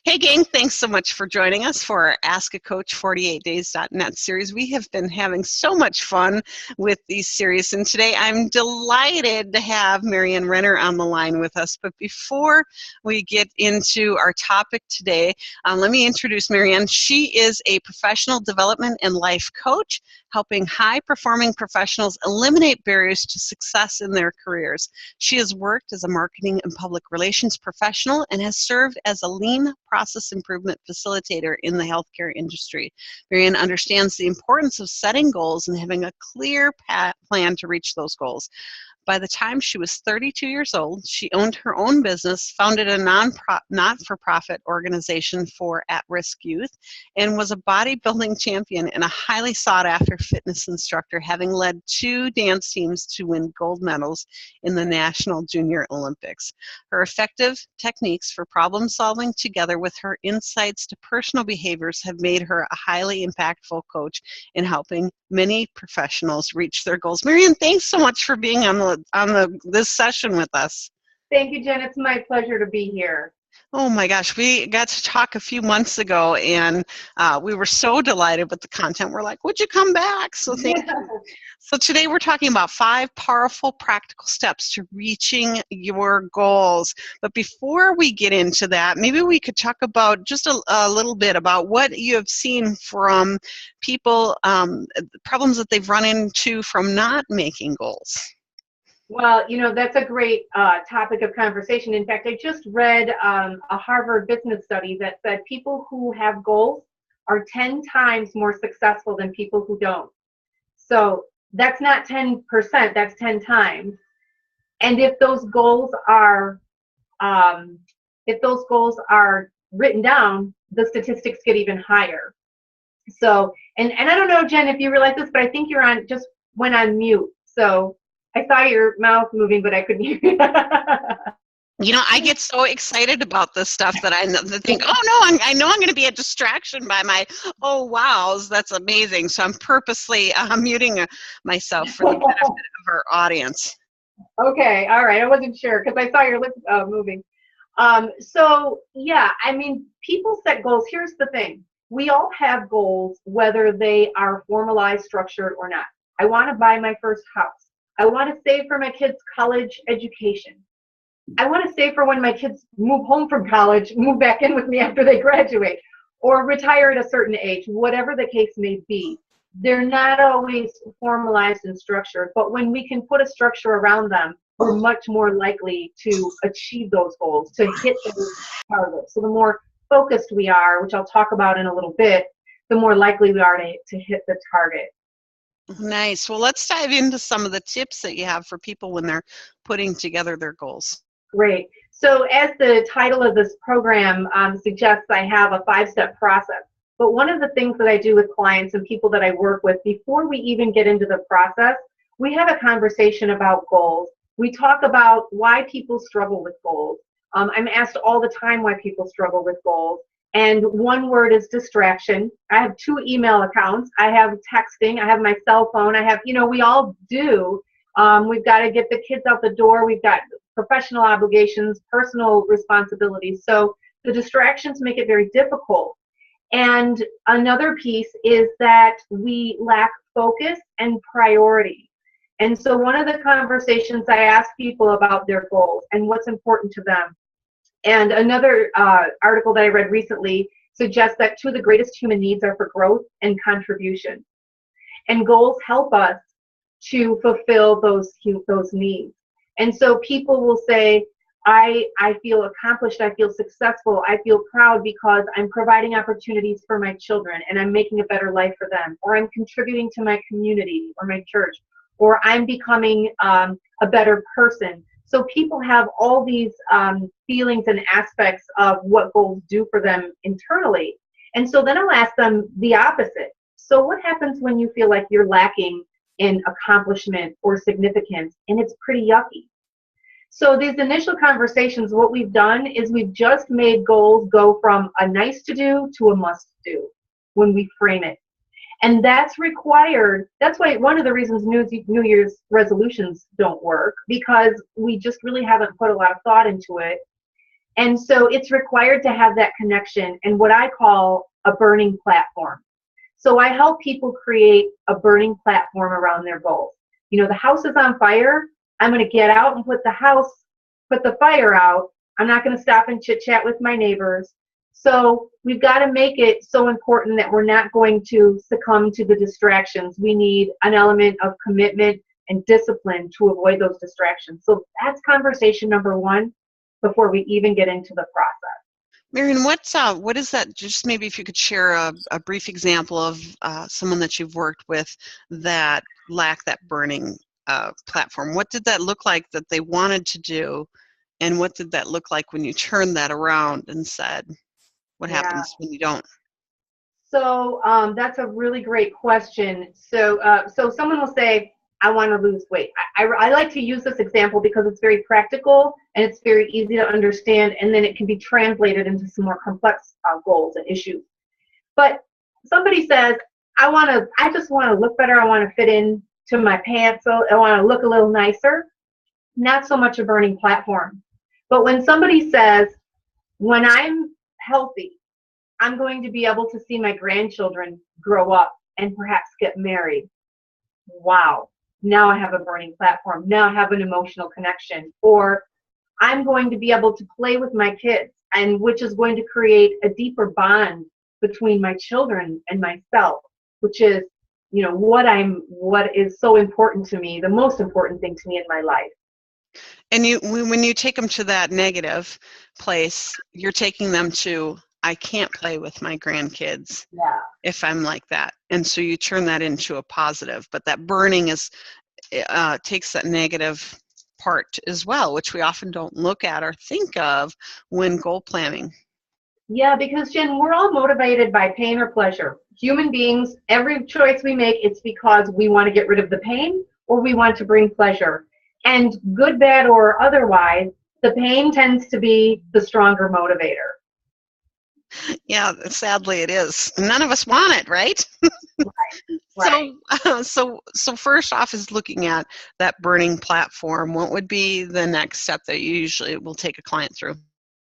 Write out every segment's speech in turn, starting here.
Hey gang, thanks so much for joining us for our Ask a Coach 48days.net series. We have been having so much fun with these series, and today I'm delighted to have Marianne Renner on the line with us. But before we get into our topic today, let me introduce Marianne. She is a professional development and life coach, helping high-performing professionals eliminate barriers to success in their careers. She has worked as a marketing and public relations professional and has served as a lean process improvement facilitator in the healthcare industry. Marianne understands the importance of setting goals and having a clear plan to reach those goals. By the time she was 32 years old, she owned her own business, founded a not-for-profit organization for at-risk youth, and was a bodybuilding champion and a highly sought-after fitness instructor, having led 2 dance teams to win gold medals in the National Junior Olympics. Her effective techniques for problem solving, together with her insights to personal behaviors, have made her a highly impactful coach in helping many professionals reach their goals. Marianne, thanks so much for being on this session with us. Thank you, Jen. It's my pleasure to be here. Oh my gosh, we got to talk a few months ago, and we were so delighted with the content. We're like, would you come back? So thank you. So today we're talking about 5 powerful practical steps to reaching your goals. But before we get into that, maybe we could talk about just a little bit about what you have seen from people, problems that they've run into from not making goals. Well, that's a great topic of conversation. In fact, I just read a Harvard business study that said people who have goals are 10 times more successful than people who don't. So that's not 10%, that's 10 times. And if those goals are written down, the statistics get even higher. So, and I don't know, Jen, if you realize this, but I think you're just went on mute. So I saw your mouth moving, but I couldn't hear you. You know, I get so excited about this stuff that I think, oh no, I know I'm going to be a distraction by my, oh wows, that's amazing. So I'm purposely muting myself for the benefit of our audience. Okay, all right. I wasn't sure because I saw your lips moving. So yeah, I mean, people set goals. Here's the thing. We all have goals, whether they are formalized, structured, or not. I want to buy my first house. I want to save for my kids' college education. I want to save for when my kids move home from college, move back in with me after they graduate, or retire at a certain age, whatever the case may be. They're not always formalized and structured, but when we can put a structure around them, we're much more likely to achieve those goals, to hit those targets. So the more focused we are, which I'll talk about in a little bit, the more likely we are to hit the target. Nice. Well, let's dive into some of the tips that you have for people when they're putting together their goals. Great. So as the title of this program suggests, I have a 5-step process. But one of the things that I do with clients and people that I work with, before we even get into the process, we have a conversation about goals. We talk about why people struggle with goals. I'm asked all the time why people struggle with goals. And one word is distraction. I have 2 email accounts. I have texting. I have my cell phone. I have, we all do. We've got to get the kids out the door. We've got professional obligations, personal responsibilities. So the distractions make it very difficult. And another piece is that we lack focus and priority. And so one of the conversations I ask people about their goals and what's important to them. And another article that I read recently suggests that 2 of the greatest human needs are for growth and contribution. And goals help us to fulfill those needs. And so people will say, I feel accomplished, I feel successful, I feel proud because I'm providing opportunities for my children and I'm making a better life for them, or I'm contributing to my community or my church, or I'm becoming a better person. So people have all these feelings and aspects of what goals do for them internally. And so then I'll ask them the opposite. So what happens when you feel like you're lacking in accomplishment or significance and it's pretty yucky? So these initial conversations, what we've done is we've just made goals go from a nice to do to a must do when we frame it. And that's required. That's why one of the reasons New Year's resolutions don't work, because we just really haven't put a lot of thought into it. And so it's required to have that connection and what I call a burning platform. So I help people create a burning platform around their goals. You know, the house is on fire. I'm going to get out and put the fire out. I'm not going to stop and chit chat with my neighbors. So we've got to make it so important that we're not going to succumb to the distractions. We need an element of commitment and discipline to avoid those distractions. So that's conversation number one before we even get into the process. Marianne, what is that? Just maybe if you could share a brief example of someone that you've worked with that lacked that burning platform. What did that look like that they wanted to do, and what did that look like when you turned that around and said, what happens when you don't? So that's a really great question. So someone will say, I want to lose weight. I like to use this example because it's very practical and it's very easy to understand, and then it can be translated into some more complex goals and issues. But somebody says, I just want to look better. I want to fit into my pants. So I want to look a little nicer. Not so much a burning platform. But when somebody says, when I'm healthy, I'm going to be able to see my grandchildren grow up and perhaps get married. Wow. Now I have a burning platform. Now I have an emotional connection. Or I'm going to be able to play with my kids, and which is going to create a deeper bond between my children and myself, which is, you know, what is so important to me, the most important thing to me in my life. And when you take them to that negative place, you're taking them to, I can't play with my grandkids if I'm like that. And so you turn that into a positive. But that burning takes that negative part as well, which we often don't look at or think of when goal planning. Yeah, because Jen, we're all motivated by pain or pleasure. Human beings, every choice we make, it's because we want to get rid of the pain or we want to bring pleasure. And good, bad, or otherwise, the pain tends to be the stronger motivator. Yeah, sadly it is. None of us want it, right? Right. So first off is looking at that burning platform. What would be the next step that you usually will take a client through?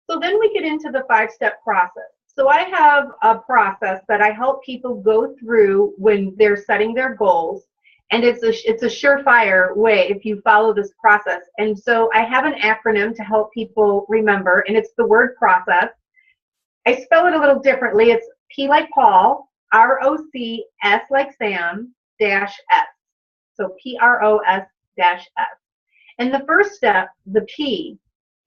So then we get into the 5-step process. So I have a process that I help people go through when they're setting their goals. And it's a surefire way if you follow this process. And so I have an acronym to help people remember, and it's the word process. I spell it a little differently. It's P like Paul, ROCS like Sam, dash S. So PROS-S. And the first step, the P,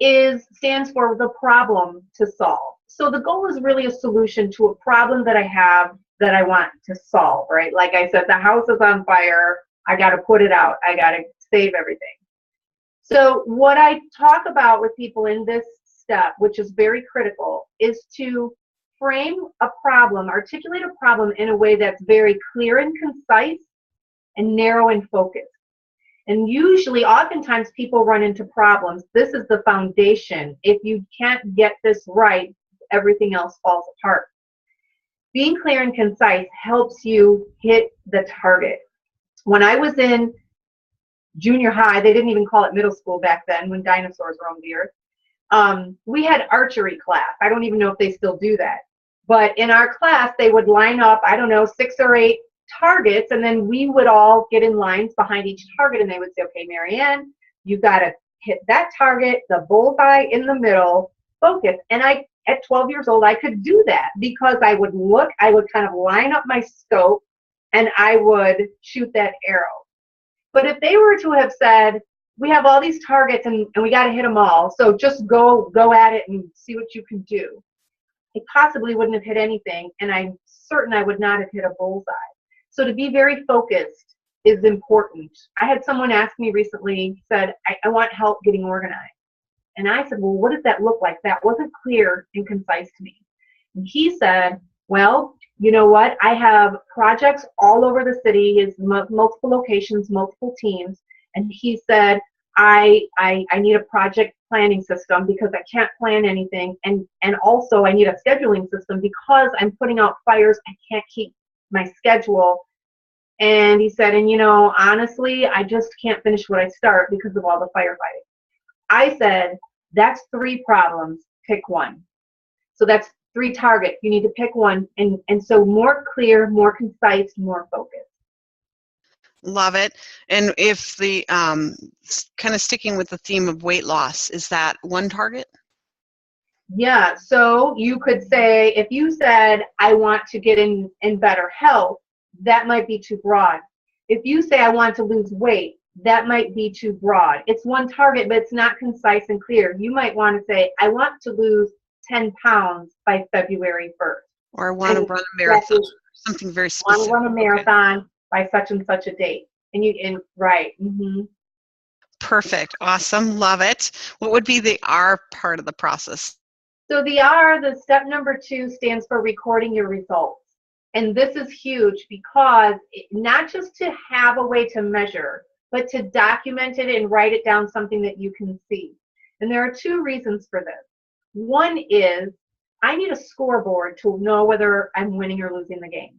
stands for the problem to solve. So the goal is really a solution to a problem that I have that I want to solve, right? Like I said, the house is on fire. I got to put it out. I got to save everything. So what I talk about with people in this step, which is very critical, is to frame a problem, articulate a problem in a way that's very clear and concise and narrow and focused. And usually, oftentimes, people run into problems. This is the foundation. If you can't get this right, everything else falls apart. Being clear and concise helps you hit the target. When I was in junior high, they didn't even call it middle school back then when dinosaurs roamed the earth. We had archery class. I don't even know if they still do that. But in our class, they would line up, 6 or 8 targets, and then we would all get in lines behind each target, and they would say, okay, Marianne, you got to hit that target, the bullseye in the middle, focus. And at 12 years old, I could do that because I would kind of line up my scope, and I would shoot that arrow. But if they were to have said, we have all these targets, and we got to hit them all, so just go at it and see what you can do, I possibly wouldn't have hit anything, and I'm certain I would not have hit a bullseye. So to be very focused is important. I had someone ask me recently, said, I want help getting organized. And I said, well, what does that look like? That wasn't clear and concise to me. And he said, well, you know what? I have projects all over the city, is multiple locations, multiple teams. And he said, I need a project planning system because I can't plan anything. And also I need a scheduling system because I'm putting out fires. I can't keep my schedule. And he said, and honestly, I just can't finish what I start because of all the firefighting. I said, that's 3 problems pick one. So that's 3 targets. You need to pick one. And so more clear, more concise, more focused. Love it. And if the kind of sticking with the theme of weight loss, is that one target? Yeah, so you could say, if you said, I want to get in better health, that might be too broad. If you say, I want to lose weight, that might be too broad. It's one target, but it's not concise and clear. You might want to say, I want to lose 10 pounds by February 1st. Or I want to run a marathon, something very specific. I want to run a marathon by such and such a date. Right. Mm-hmm. Perfect. Awesome. Love it. What would be the R part of the process? So the R, the step number 2, stands for recording your results. And this is huge because not just to have a way to measure, but to document it and write it down, something that you can see. And there are 2 reasons for this. One is I need a scoreboard to know whether I'm winning or losing the game.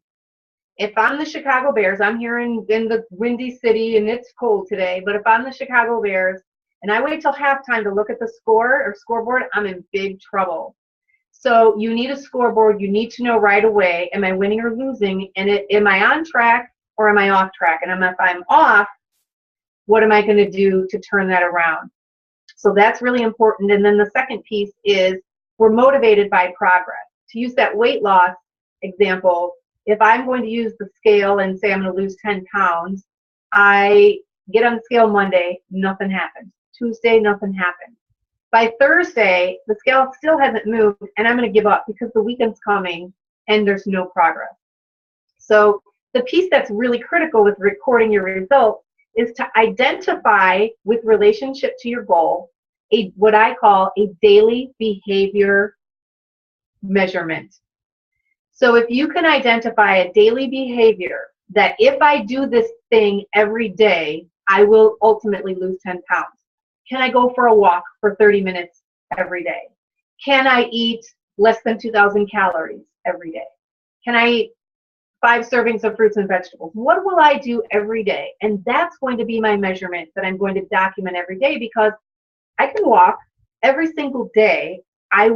If I'm the Chicago Bears, I'm here in the windy city and it's cold today, but if I'm the Chicago Bears and I wait till halftime to look at the score or scoreboard, I'm in big trouble. So you need a scoreboard. You need to know right away, am I winning or losing? And am I on track or am I off track? And if I'm off, what am I going to do to turn that around? So that's really important. And then the second piece is we're motivated by progress. To use that weight loss example, if I'm going to use the scale and say I'm going to lose 10 pounds, I get on the scale Monday, nothing happens. Tuesday, nothing happens. By Thursday, the scale still hasn't moved, and I'm going to give up because the weekend's coming and there's no progress. So the piece that's really critical with recording your results is to identify, with relationship to your goal, what I call a daily behavior measurement. So if you can identify a daily behavior that if I do this thing every day, I will ultimately lose 10 pounds. Can I go for a walk for 30 minutes every day? Can I eat less than 2,000 calories every day? Can I eat 5 servings of fruits and vegetables? What will I do every day? And that's going to be my measurement that I'm going to document every day, because I can walk every single day. I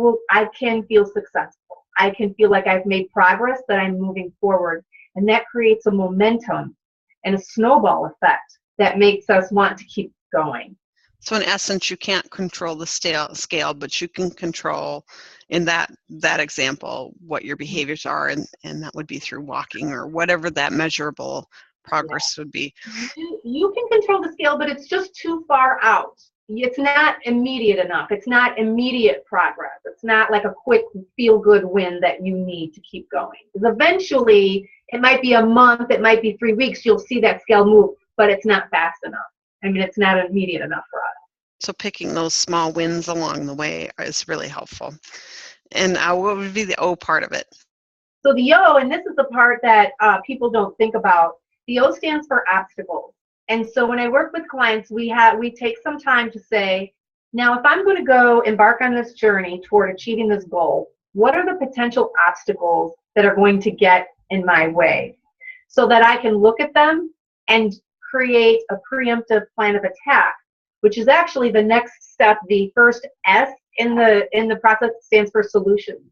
can feel successful. I can feel like I've made progress, that I'm moving forward. And that creates a momentum and a snowball effect that makes us want to keep going. So in essence, you can't control the scale, but you can control, in that example, what your behaviors are, and that would be through walking or whatever that measurable progress would be. You can control the scale, but it's just too far out. It's not immediate enough. It's not immediate progress. It's not like a quick feel-good win that you need to keep going. Because eventually, it might be a month, it might be 3 weeks, you'll see that scale move, but it's not fast enough. I mean, it's not immediate enough for us. So picking those small wins along the way is really helpful. And what would be the O part of it? So the O, and this is the part that people don't think about, the O stands for obstacles. And so when I work with clients, we take some time to say, now if I'm going to go embark on this journey toward achieving this goal, what are the potential obstacles that are going to get in my way? So that I can look at them and create a preemptive plan of attack, which is actually the next step. The first S in the process stands for solutions.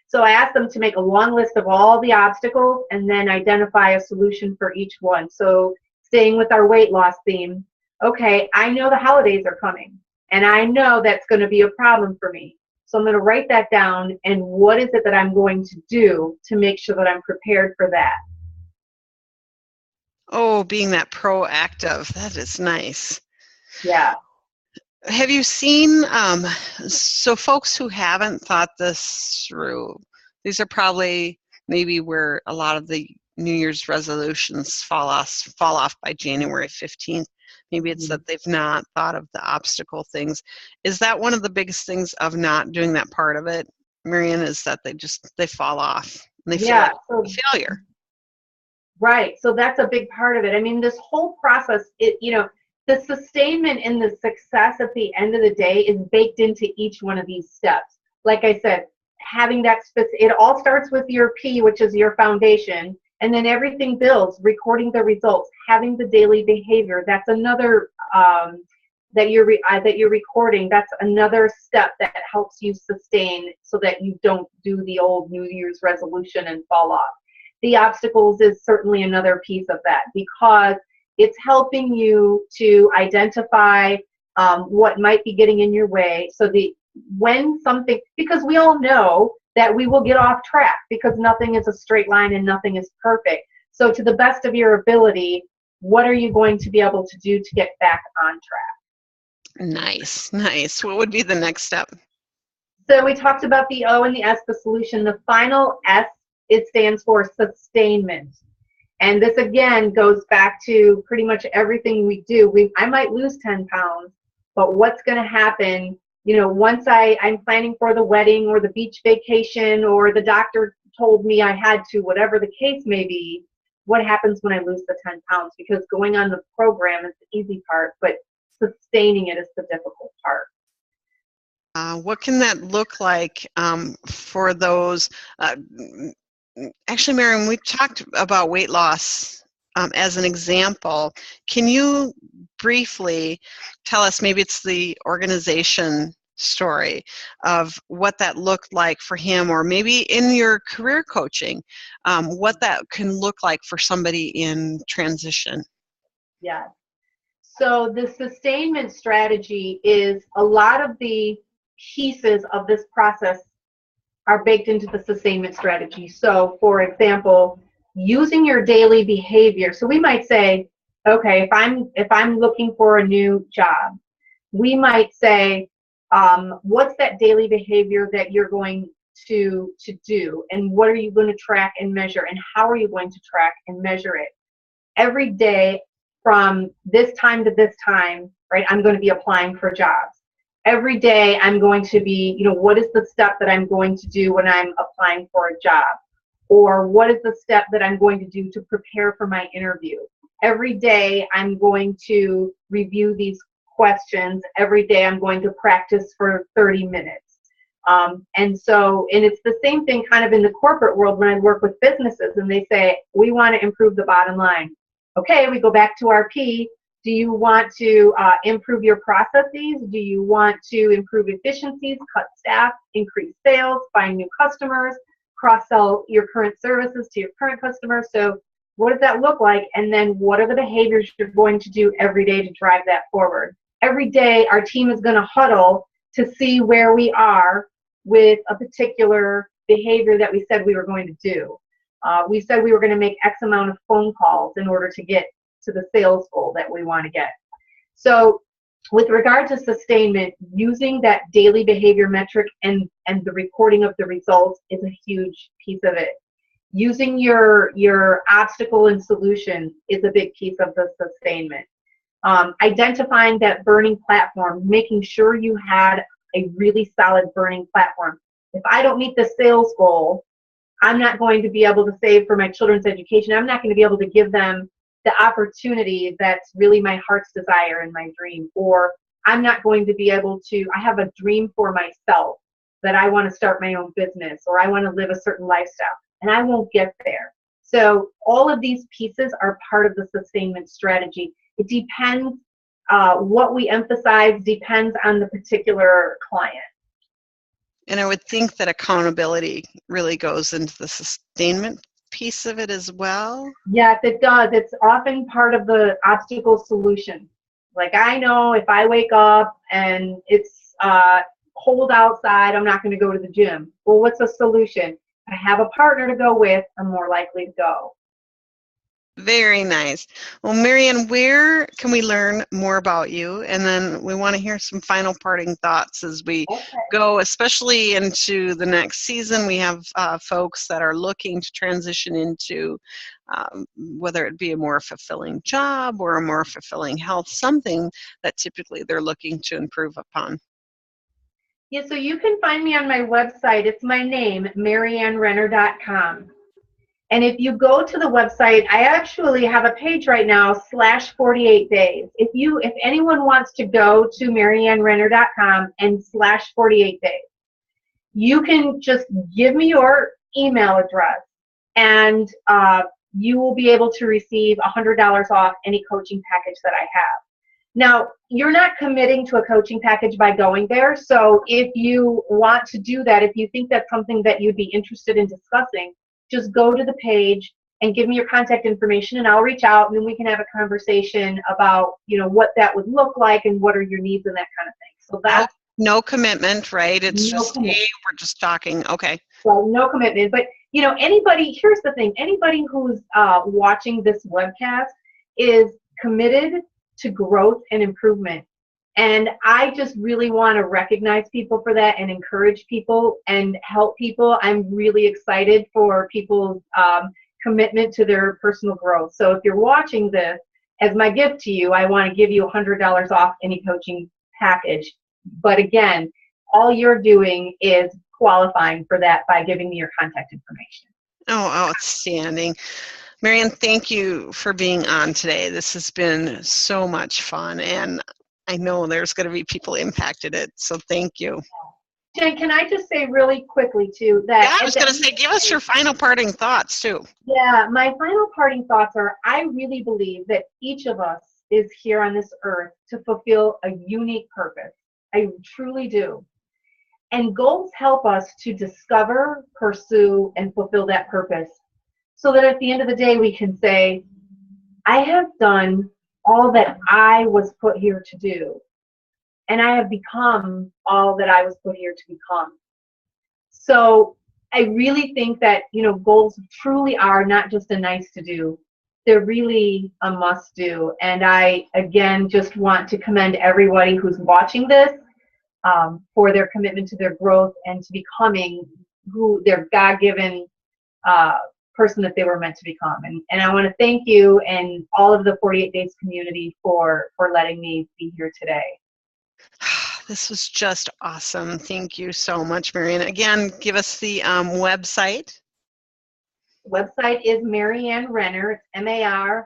So I ask them to make a long list of all the obstacles and then identify a solution for each one. So staying with our weight loss theme, okay, I know the holidays are coming, and I know that's going to be a problem for me. So I'm going to write that down, and what is it that I'm going to do to make sure that I'm prepared for that? Oh, being that proactive, that is nice. Yeah. Have you seen, so folks who haven't thought this through, these are probably maybe where a lot of the New Year's resolutions fall off by January 15th. Maybe it's that they've not thought of the obstacle things. Is that one of the biggest things of not doing that part of it, Marianne, is that they fall off and they feel like a failure? Right. So that's a big part of it. I mean, this whole process, the sustainment and the success at the end of the day is baked into each one of these steps. Like I said, having that, it all starts with your P, which is your foundation, and then everything builds, recording the results, having the daily behavior. That's another that you're recording, that's another step that helps you sustain so that you don't do the old New Year's resolution and fall off. The obstacles is certainly another piece of that, because it's helping you to identify what might be getting in your way, so when something, because we all know that we will get off track, because nothing is a straight line and nothing is perfect. So to the best of your ability, what are you going to be able to do to get back on track? Nice, nice. What would be the next step? So we talked about the O and the S, the solution. The final S, it stands for sustainment. And this again goes back to pretty much everything we do. I might lose 10 pounds, but what's going to happen, once I'm planning for the wedding or the beach vacation, or the doctor told me I had to, whatever the case may be, what happens when I lose the 10 pounds? Because going on the program is the easy part, but sustaining it is the difficult part. What can that look like for those? Actually, Marianne, we talked about weight loss as an example. Can you briefly tell us, maybe it's the organization story of what that looked like for him, or maybe in your career coaching, what that can look like for somebody in transition? Yeah. So the sustainment strategy is, a lot of the pieces of this process are baked into the sustainment strategy. So for example, using your daily behavior. So we might say, okay, if I'm looking for a new job, we might say, what's that daily behavior that you're going to do, and what are you going to track and measure, and how are you going to track and measure it? Every day from this time to this time, right, I'm going to be applying for jobs. Every day I'm going to be, what is the step that I'm going to do when I'm applying for a job? Or what is the step that I'm going to do to prepare for my interview? Every day I'm going to review these questions. Every day I'm going to practice for 30 minutes. And it's the same thing kind of in the corporate world when I work with businesses and they say, we want to improve the bottom line. Okay, we go back to our P. Do you want to improve your processes? Do you want to improve efficiencies, cut staff, increase sales, find new customers, cross-sell your current services to your current customers? So what does that look like? And then what are the behaviors you're going to do every day to drive that forward? Every day our team is going to huddle to see where we are with a particular behavior that we said we were going to do. We said we were going to make X amount of phone calls in order to get to the sales goal that we want to get. So with regard to sustainment, using that daily behavior metric and the recording of the results is a huge piece of it. Using your obstacle and solution is a big piece of the sustainment. Identifying that burning platform, making sure you had a really solid burning platform. If I don't meet the sales goal, I'm not going to be able to save for my children's education. I'm not going to be able to give them the opportunity that's really my heart's desire and my dream. Or I'm not going to be able to, I have a dream for myself that I want to start my own business, or I want to live a certain lifestyle, and I won't get there. So all of these pieces are part of the sustainment strategy. It depends, what we emphasize depends on the particular client. And I would think that accountability really goes into the sustainment piece of it as well. Yes, it does. It's often part of the obstacle solution. Like, I know if I wake up and it's cold outside, I'm not going to go to the gym. Well, what's the solution? I have a partner to go with, I'm more likely to go. Very nice. Well, Marianne, where can we learn more about you? And then we want to hear some final parting thoughts as we go, especially into the next season. We have folks that are looking to transition into whether it be a more fulfilling job or a more fulfilling health, something that typically they're looking to improve upon. Yeah, so you can find me on my website. It's my name, MarianneRenner.com. And if you go to the website, I actually have a page right now, /48 days. If anyone wants to go to MarianneRenner.com and /48 days, you can just give me your email address, and you will be able to receive $100 off any coaching package that I have. Now, you're not committing to a coaching package by going there. So if you want to do that, if you think that's something that you'd be interested in discussing, just go to the page and give me your contact information, and I'll reach out, and then we can have a conversation about, what that would look like and what are your needs and that kind of thing. So that's no commitment, right? It's no just, commitment. hey, we're just talking. Okay. Well, no commitment. But, anybody, here's the thing, anybody who's watching this webcast is committed to growth and improvement. And I just really want to recognize people for that and encourage people and help people. I'm really excited for people's commitment to their personal growth. So if you're watching this, as my gift to you, I want to give you $100 off any coaching package. But again, all you're doing is qualifying for that by giving me your contact information. Oh, outstanding. Marianne, thank you for being on today. This has been so much fun, and I know there's going to be people impacted it, so thank you. Jen, can I just say really quickly, too, that... Yeah, I was going to say, give us your final parting thoughts, too. Yeah, my final parting thoughts are, I really believe that each of us is here on this earth to fulfill a unique purpose. I truly do. And goals help us to discover, pursue, and fulfill that purpose, so that at the end of the day, we can say, I have done all that I was put here to do, and I have become all that I was put here to become. So I really think that, goals truly are not just a nice to do. They're really a must do. And I, again, just want to commend everybody who's watching this for their commitment to their growth and to becoming who their God-given person that they were meant to become. And I want to thank you and all of the 48 Days community for letting me be here today. This was just awesome. Thank you so much, Marianne. Again, give us the website. Website is Marianne Renner. It's MarianneRenner,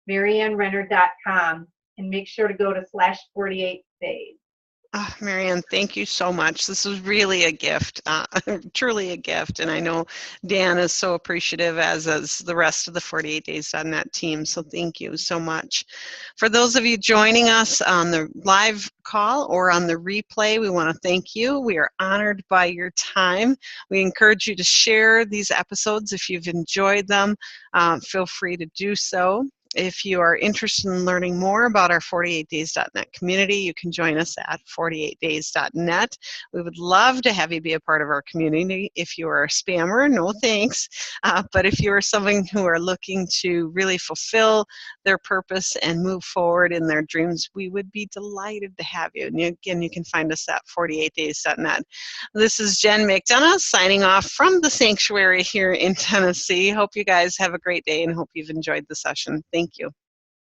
MarianneRenner.com, and make sure to go to /48 days. Oh, Marianne, thank you so much. This was really a gift, truly a gift. And I know Dan is so appreciative, as is the rest of the 48days.net team. So thank you so much. For those of you joining us on the live call or on the replay, we want to thank you. We are honored by your time. We encourage you to share these episodes if you've enjoyed them. Feel free to do so. If you are interested in learning more about our 48days.net community, you can join us at 48days.net. We would love to have you be a part of our community. If you are a spammer, no thanks. But if you are someone who are looking to really fulfill their purpose and move forward in their dreams, we would be delighted to have you. And again, you can find us at 48days.net. This is Jen McDonough signing off from the sanctuary here in Tennessee. Hope you guys have a great day and hope you've enjoyed the session. Thank you.